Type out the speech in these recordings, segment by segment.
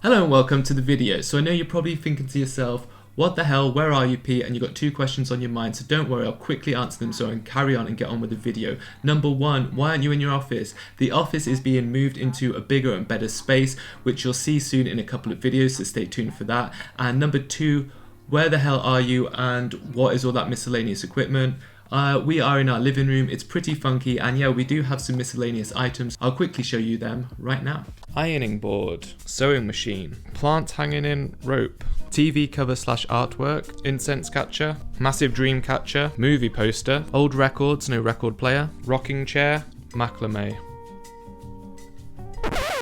Hello and welcome to the video. So I know you're probably thinking to yourself, what the hell, where are you, Pete? And you've got two questions on your mind, so don't worry, I'll quickly answer them so I can carry on and get on with the video. Number one, why aren't you in your office? The office is being moved into a bigger and better space, which you'll see soon in a couple of videos, so stay tuned for that. And number two, where the hell are you and what is all that miscellaneous equipment? We are in our living room. It's pretty funky, and yeah, we do have some miscellaneous items. I'll quickly show you them right now. Ironing board, sewing machine, plant hanging in rope, TV cover / artwork, incense catcher, massive dream catcher, movie poster, old records, no record player, rocking chair, macrame.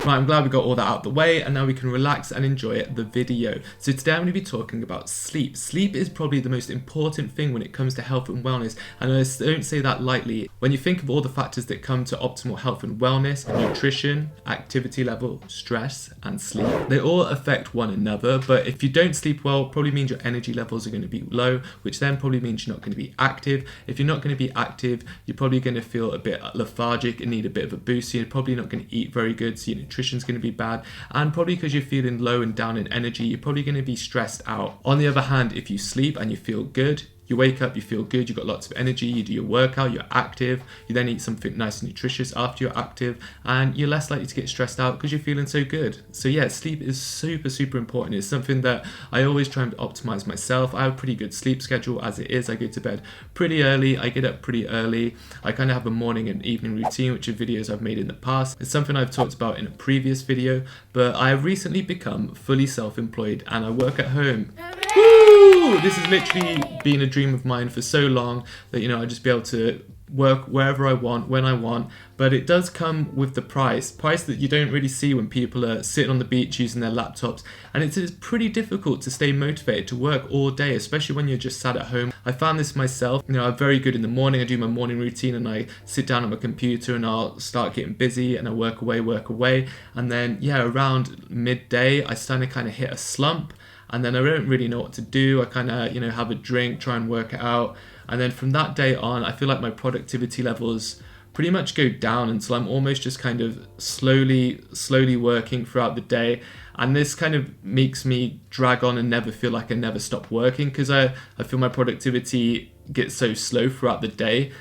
Right, I'm glad we got all that out of the way, and now we can relax and enjoy the video. So today I'm going to be talking about sleep. Sleep is probably the most important thing when it comes to health and wellness, and I don't say that lightly. When you think of all the factors that come to optimal health and wellness, nutrition, activity level, stress, and sleep, they all affect one another, but if you don't sleep well, probably means your energy levels are going to be low, which then probably means you're not going to be active. If you're not going to be active, you're probably going to feel a bit lethargic and need a bit of a boost. You're probably not going to eat very good, so your nutrition's going to be bad, and probably because you're feeling low and down in energy, you're probably going to be stressed out. On the other hand, if you sleep and you feel good, you wake up, you feel good, you've got lots of energy, you do your workout, you're active, you then eat something nice and nutritious after you're active, and you're less likely to get stressed out because you're feeling so good. So yeah, sleep is super important. It's something that I always try and optimize myself. I have a pretty good sleep schedule as it is. I go to bed pretty early, I get up pretty early. I kind of have a morning and evening routine, which are videos I've made in the past. It's something I've talked about in a previous video, but I have recently become fully self-employed and I work at home. Woo! This has literally been a dream of mine for so long that, I just be able to work wherever I want, when I want, but it does come with the price that you don't really see when people are sitting on the beach using their laptops, and it's pretty difficult to stay motivated to work all day, especially when you're just sat at home. I found this myself. I'm very good in the morning. I do my morning routine and I sit down on my computer and I'll start getting busy and I work away, and then around midday I start to kind of hit a slump. And then I don't really know what to do. I kind of, have a drink, try and work it out. And then from that day on, I feel like my productivity levels pretty much go down until I'm almost just kind of slowly working throughout the day. And this kind of makes me drag on and never feel like I never stop working, because I feel my productivity gets so slow throughout the day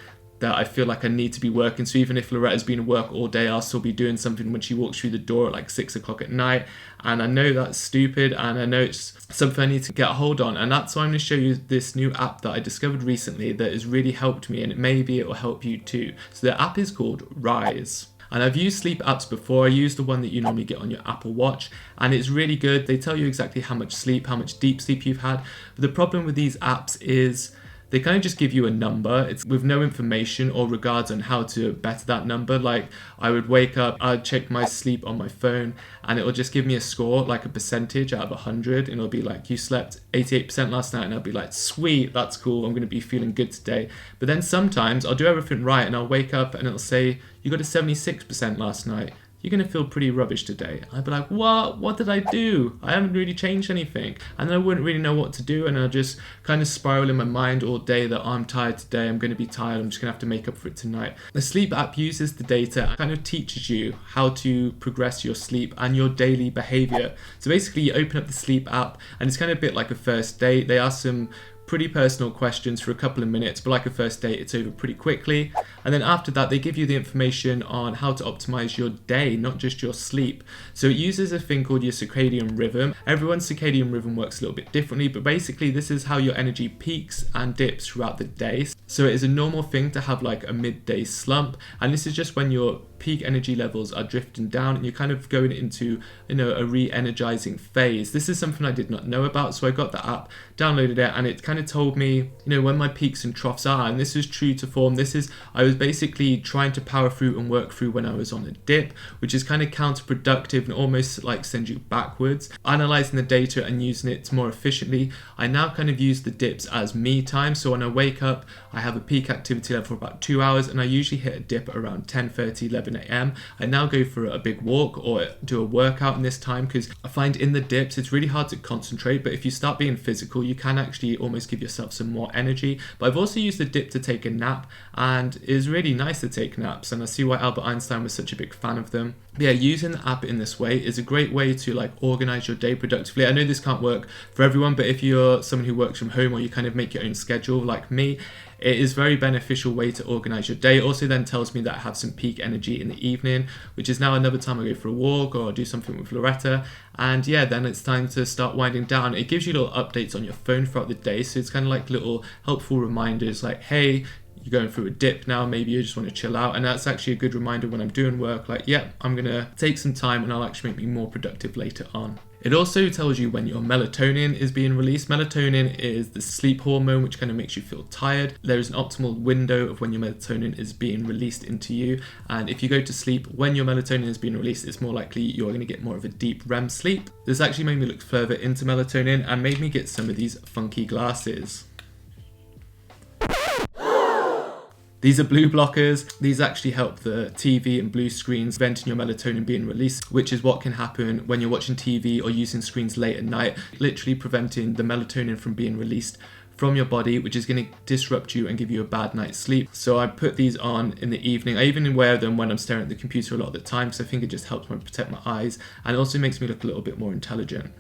that I feel like I need to be working. So even if Loretta's been at work all day, I'll still be doing something when she walks through the door at like 6 o'clock at night. And I know that's stupid, and I know it's something I need to get a hold on. And that's why I'm going to show you this new app that I discovered recently that has really helped me, and maybe it will help you too. So the app is called Rise. And I've used sleep apps before. I use the one that you normally get on your Apple Watch, and it's really good. They tell you exactly how much deep sleep you've had. But the problem with these apps is they kind of just give you a number. It's with no information or regards on how to better that number. Like, I would wake up, I'd check my sleep on my phone, and it'll just give me a score, like a percentage out of 100, and it'll be like, you slept 88% last night, and I'll be like, sweet, that's cool, I'm going to be feeling good today. But then sometimes I'll do everything right, and I'll wake up and it'll say, you got a 76% last night. You're going to feel pretty rubbish today. I'd be like, what did I do? I haven't really changed anything. And then I wouldn't really know what to do, and I'll just kind of spiral in my mind all day that I'm tired today, I'm going to be tired, I'm just going to have to make up for it tonight. The sleep app uses the data and kind of teaches you how to progress your sleep and your daily behavior. So basically you open up the sleep app, and it's kind of a bit like a first date. They ask some pretty personal questions for a couple of minutes, but like a first date, it's over pretty quickly. And then after that, they give you the information on how to optimize your day, not just your sleep. So it uses a thing called your circadian rhythm. Everyone's circadian rhythm works a little bit differently, but basically this is how your energy peaks and dips throughout the day. So it is a normal thing to have like a midday slump, and this is just when your peak energy levels are drifting down and you're kind of going into a re-energizing phase. This is something I did not know about, so I got the app, downloaded it, and it kind of told me when my peaks and troughs are, and this is true to form. I was basically trying to power through and work through when I was on a dip, which is kind of counterproductive and almost like sends you backwards. Analyzing the data and using it more efficiently, I now kind of use the dips as me time. So when I wake up, I have a peak activity level for about 2 hours, and I usually hit a dip around 10:30, 11 7 a.m. I now go for a big walk or do a workout in this time, because I find in the dips it's really hard to concentrate, but if you start being physical you can actually almost give yourself some more energy. But I've also used the dip to take a nap, and it's really nice to take naps, and I see why Albert Einstein was such a big fan of them. But yeah, using the app in this way is a great way to like organize your day productively. I know this can't work for everyone, but if you're someone who works from home or you kind of make your own schedule like me, it is a very beneficial way to organize your day. It also then tells me that I have some peak energy in the evening, which is now another time I go for a walk or do something with Loretta. And yeah, then it's time to start winding down. It gives you little updates on your phone throughout the day, so it's kind of like little helpful reminders like, hey, you're going through a dip now, maybe you just want to chill out. And that's actually a good reminder when I'm doing work, like, yeah, I'm gonna take some time and I'll actually make me more productive later on. It also tells you when your melatonin is being released. Melatonin is the sleep hormone which kind of makes you feel tired. There is an optimal window of when your melatonin is being released into you, and if you go to sleep when your melatonin is being released, it's more likely you're going to get more of a deep REM sleep. This actually made me look further into melatonin and made me get some of these funky glasses. These are blue blockers. These actually help the TV and blue screens preventing your melatonin being released, which is what can happen when you're watching TV or using screens late at night, literally preventing the melatonin from being released from your body, which is going to disrupt you and give you a bad night's sleep. So I put these on in the evening. I even wear them when I'm staring at the computer a lot of the time, because I think it just helps me protect my eyes, and it also makes me look a little bit more intelligent.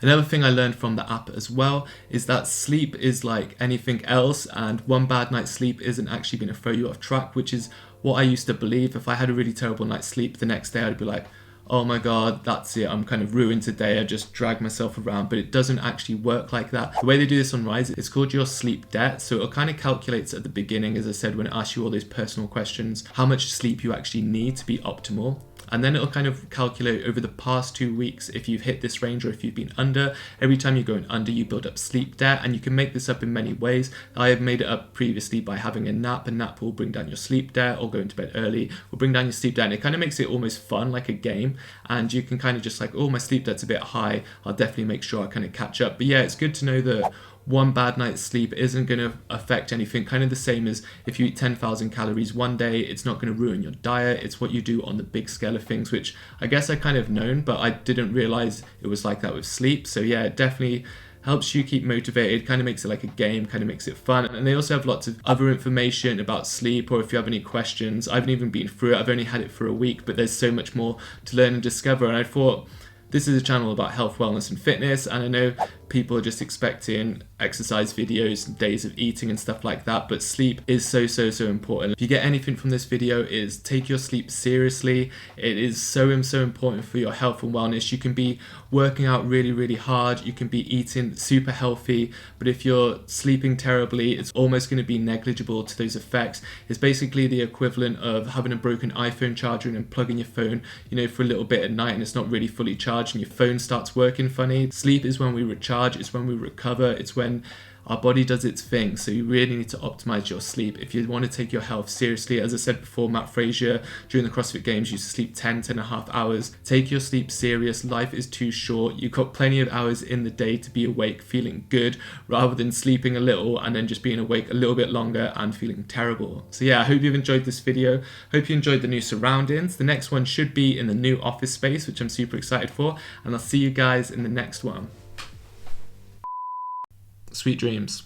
Another thing I learned from the app as well is that sleep is like anything else, and one bad night's sleep isn't actually going to throw you off track, which is what I used to believe. If I had a really terrible night's sleep, the next day I'd be like, oh my god, that's it, I'm kind of ruined today, I just dragged myself around. But it doesn't actually work like that. The way they do this on Rise, it's called your sleep debt. So it kind of calculates at the beginning, as I said, when it asks you all those personal questions, how much sleep you actually need to be optimal. And then it'll kind of calculate over the past 2 weeks if you've hit this range or if you've been under. Every time you're going under, you build up sleep debt, and you can make this up in many ways. I have made it up previously by having a nap. A nap will bring down your sleep debt, or going to bed early will bring down your sleep debt. And it kind of makes it almost fun, like a game. And you can kind of just like, oh, my sleep debt's a bit high, I'll definitely make sure I kind of catch up. But yeah, it's good to know that one bad night's sleep isn't going to affect anything. Kind of the same as if you eat 10,000 calories one day, it's not going to ruin your diet. It's what you do on the big scale of things, which I guess I kind of known, but I didn't realize it was like that with sleep. So yeah, it definitely helps you keep motivated, kind of makes it like a game, kind of makes it fun. And they also have lots of other information about sleep, or if you have any questions. I haven't even been through it, I've only had it for a week, but there's so much more to learn and discover. And I thought, this is a channel about health, wellness and fitness, and I know people are just expecting exercise videos and days of eating and stuff like that, but sleep is so important. If you get anything from this video, is take your sleep seriously. It is so important for your health and wellness. You can be working out really hard, you can be eating super healthy, but if you're sleeping terribly, it's almost going to be negligible to those effects. It's basically the equivalent of having a broken iPhone charger and plugging your phone, for a little bit at night, and it's not really fully charged and your phone starts working funny. Sleep is when we recharge, it's when we recover, it's when our body does its thing. So you really need to optimize your sleep if you want to take your health seriously. As I said before, Matt Frazier during the CrossFit Games used to sleep 10 and a half hours. Take your sleep serious. Life is too short. You've got plenty of hours in the day to be awake feeling good, rather than sleeping a little and then just being awake a little bit longer and feeling terrible. So yeah, I hope you've enjoyed this video. Hope you enjoyed the new surroundings. The next one should be in the new office space, which I'm super excited for, and I'll see you guys in the next one. Sweet dreams.